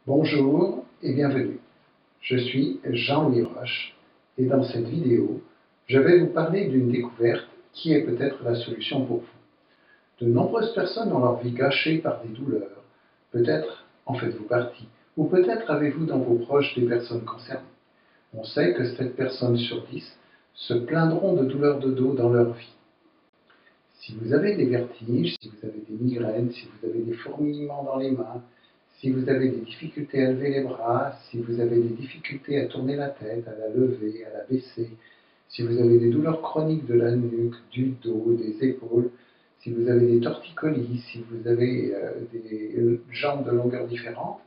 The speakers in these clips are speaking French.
Bonjour et bienvenue. Je suis Jean-Louis Roche et dans cette vidéo, je vais vous parler d'une découverte qui est peut-être la solution pour vous. De nombreuses personnes ont leur vie gâchée par des douleurs. Peut-être en faites-vous partie, ou peut-être avez-vous dans vos proches des personnes concernées. On sait que 7 personnes sur 10 se plaindront de douleurs de dos dans leur vie. Si vous avez des vertiges, si vous avez des migraines, si vous avez des fourmillements dans les mains, si vous avez des difficultés à lever les bras, si vous avez des difficultés à tourner la tête, à la lever, à la baisser, si vous avez des douleurs chroniques de la nuque, du dos, des épaules, si vous avez des torticolis, si vous avez des jambes de longueur différente,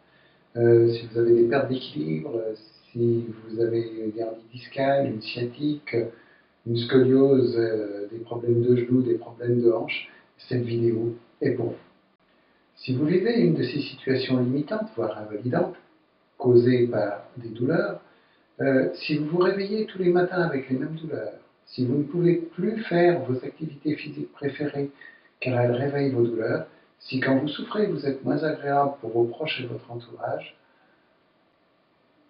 si vous avez des pertes d'équilibre, si vous avez une hernie discale, une sciatique, une scoliose, des problèmes de genoux, des problèmes de hanches, cette vidéo est pour vous. Si vous vivez une de ces situations limitantes, voire invalidantes, causées par des douleurs, si vous vous réveillez tous les matins avec les mêmes douleurs, si vous ne pouvez plus faire vos activités physiques préférées car elles réveillent vos douleurs, si quand vous souffrez vous êtes moins agréable pour vos proches et votre entourage,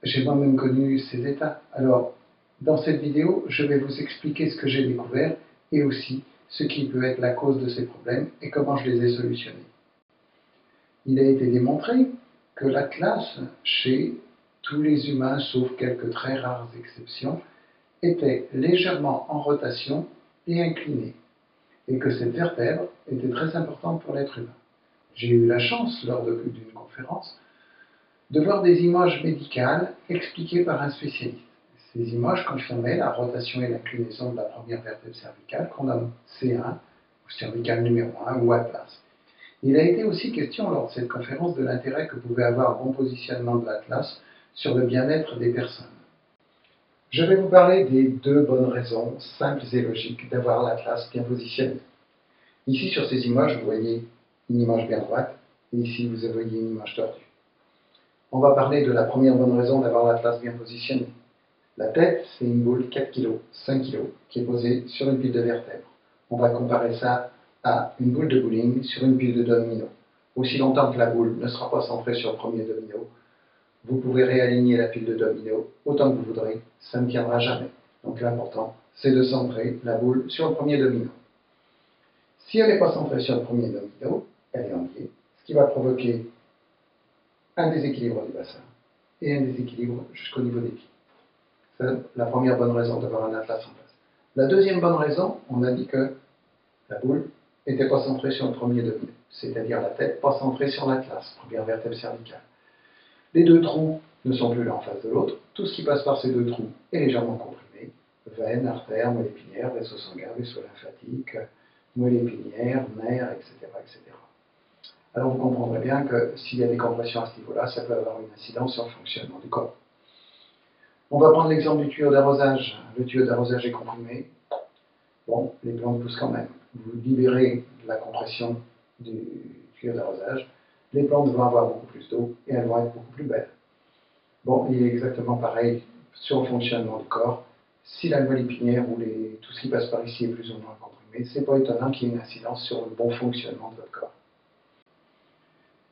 j'ai moi-même connu ces états. Alors, dans cette vidéo, je vais vous expliquer ce que j'ai découvert et aussi ce qui peut être la cause de ces problèmes et comment je les ai solutionnés. Il a été démontré que l'atlas, chez tous les humains, sauf quelques très rares exceptions, était légèrement en rotation et incliné, et que cette vertèbre était très importante pour l'être humain. J'ai eu la chance, lors d'une conférence, de voir des images médicales expliquées par un spécialiste. Ces images confirmaient la rotation et l'inclinaison de la première vertèbre cervicale qu'on nomme C1, ou cervicale numéro 1, ou atlas. Il a été aussi question lors de cette conférence de l'intérêt que pouvait avoir un bon positionnement de l'atlas sur le bien-être des personnes. Je vais vous parler des 2 bonnes raisons, simples et logiques, d'avoir l'atlas bien positionné. Ici, sur ces images, vous voyez une image bien droite, et ici, vous voyez une image tordue. On va parler de la première bonne raison d'avoir l'atlas bien positionné. La tête, c'est une boule 4 kg, 5 kg, qui est posée sur une pile de vertèbres. On va comparer ça à une boule de bowling sur une pile de dominos. Aussi longtemps que la boule ne sera pas centrée sur le premier domino, vous pouvez réaligner la pile de dominos autant que vous voudrez, ça ne tiendra jamais. Donc l'important, c'est de centrer la boule sur le premier domino. Si elle n'est pas centrée sur le premier domino, elle est en biais, ce qui va provoquer un déséquilibre du bassin et un déséquilibre jusqu'au niveau des pieds. C'est la première bonne raison d'avoir un atlas en place. La deuxième bonne raison, on a dit que la boule n'était pas centrée sur le premier domino, c'est-à-dire la tête pas centrée sur l'atlas, première vertèbre cervicale. Les 2 trous ne sont plus l'un en face de l'autre, tout ce qui passe par ces 2 trous est légèrement comprimé, veines, artères, moelle épinière, vaisseau sanguin, vaisseau lymphatique, moelle épinière, nerfs, etc., etc. Alors vous comprendrez bien que s'il y a des compressions à ce niveau-là, ça peut avoir une incidence sur le fonctionnement du corps. On va prendre l'exemple du tuyau d'arrosage. Le tuyau d'arrosage est comprimé. Bon, les plantes poussent quand même. Vous libérez la compression du tuyau d'arrosage. Les plantes vont avoir beaucoup plus d'eau et elles vont être beaucoup plus belles. Bon, il est exactement pareil sur le fonctionnement du corps. Si la moelle épinière ou tout ce qui passe par ici est plus ou moins comprimé, c'est pas étonnant qu'il y ait une incidence sur le bon fonctionnement de votre corps.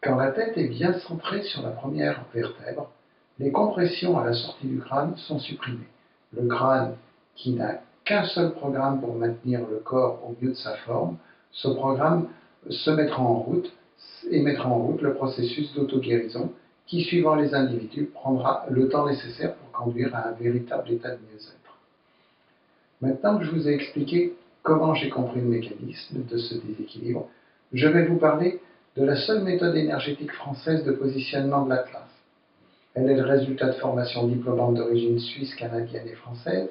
Quand la tête est bien centrée sur la première vertèbre, les compressions à la sortie du crâne sont supprimées. Le crâne, qui n'a qu'un seul programme pour maintenir le corps au mieux de sa forme, ce programme se mettra en route et mettra en route le processus d'auto-guérison qui, suivant les individus, prendra le temps nécessaire pour conduire à un véritable état de mieux-être. Maintenant que je vous ai expliqué comment j'ai compris le mécanisme de ce déséquilibre, je vais vous parler de la seule méthode énergétique française de positionnement de l'atlas. Elle est le résultat de formations diplômantes d'origine suisse, canadienne et française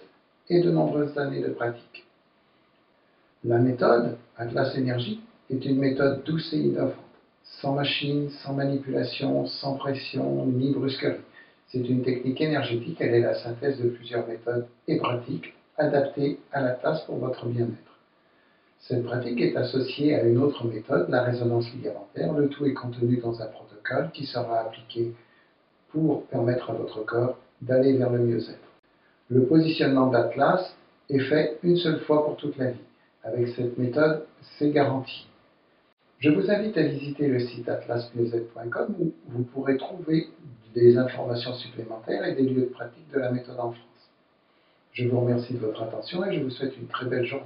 et de nombreuses années de pratique. La méthode Atlas Énergie est une méthode douce et innovante, sans machine, sans manipulation, sans pression ni brusquerie. C'est une technique énergétique, elle est la synthèse de plusieurs méthodes et pratiques adaptées à l'atlas pour votre bien-être. Cette pratique est associée à une autre méthode, la résonance ligamentaire. Le tout est contenu dans un protocole qui sera appliqué pour permettre à votre corps d'aller vers le mieux-être. Le positionnement de l'atlas est fait une seule fois pour toute la vie. Avec cette méthode, c'est garanti. Je vous invite à visiter le site atlasbiosec.com où vous pourrez trouver des informations supplémentaires et des lieux de pratique de la méthode en France. Je vous remercie de votre attention et je vous souhaite une très belle journée.